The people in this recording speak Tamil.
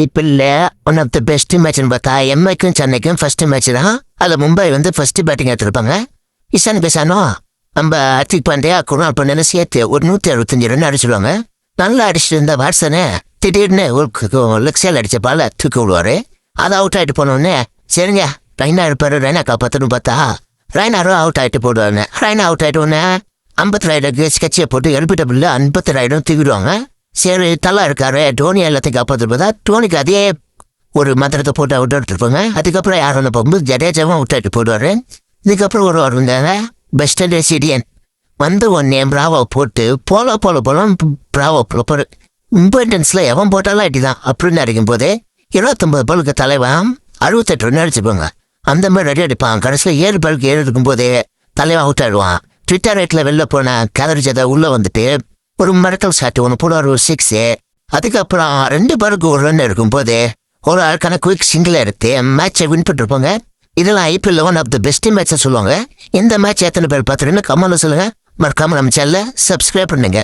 இப்ப இல்ல ஒன் ஆஃப் த பெஸ்ட் மேட்ச்னு பார்த்தா எம்ஐக்கும் சென்னைக்கும் ஃபர்ஸ்ட் மேட்ச் தான். அதுல மும்பை வந்து ஃபர்ஸ்ட் பேட்டிங் எடுத்திருப்பாங்க. இசான் பேசானோ நம்ம ஹர்திக் பாண்டியா குணால் பாண்டியா சேர்த்து ஒரு 165 ரன் அடிச்சிடுவாங்க. நல்லா அடிச்சுட்டு இருந்த வாட்ஸனு திடீர்னு ஒரு லெக்ஸியல் அடிச்ச பால தூக்கி விடுவாரு. அதை அவுட் ஆகிட்டு போனோடனே சரிங்க ரைனா இருப்பாரு, ரைனா காப்பாத்தணும் பார்த்தா ரைனாரும் அவுட் ஆகிட்டு போடுவாங்க. ரைனா அவுட் ஆகிட்டு உடனே 50 ரைடருக்கு ஸ்கெட்சியை போட்டு எல்பிடபிள்ல 50 ரைடும் தூக்கிடுவாங்க. சரி தலா இருக்காரு டோனி எல்லாத்தையும் காப்பாற்று பார்த்தா டோனிக்கு அதே ஒரு மந்திரத்தை போட்டு அவுட் எடுத்துருப்பாங்க. அதுக்கப்புறம் யாரும் போகும்போது ஜடேஜாவும் அவுட் ஆகிட்டு போடுவாரு. இதுக்கப்புறம் ஒரு வருங்க பெஸ்ட் சிடியன் வந்து ஒன்னே பிராவோ போட்டு போல பிராவோ போல இம்பார்ட்டன்ஸ்ல எவன் போட்டாலும் அடிதான் அப்படின்னு அடிக்கும் போது 29 பாலுக்கு தலைவன் 68 ரன் அடிச்சுப்பாங்க. அந்த மாதிரி ரெடி அடிப்பான். கடைசியில் 7 பாலுக்கு 7 இருக்கும் போதே தலைவன் அவுட் ஆயிடுவான். ட்விட்டர் ரேட்ல வெளில போன கேலரி ஜதா உள்ள வந்துட்டு ஒரு மிரட்டல் ஷாட் ஒன்று போடுவார், ஒரு 6. அதுக்கப்புறம் 2 பாலுக்கு 1 ரன் இருக்கும் போது ஒரு ஆளுக்கான குயிக் சிங்கிள் எடுத்து மேட்சை வின் பண்ணிருப்பாங்க. இதெல்லாம் IPL one of the best match சொல்லுவாங்க. இந்த மேட்ச் எத்தனை பேர் பார்த்துருன்னு கமெண்ட்ல சொல்லுங்க. மறக்காம நம்ம சேனலை சப்ஸ்கிரைப் பண்ணுங்க.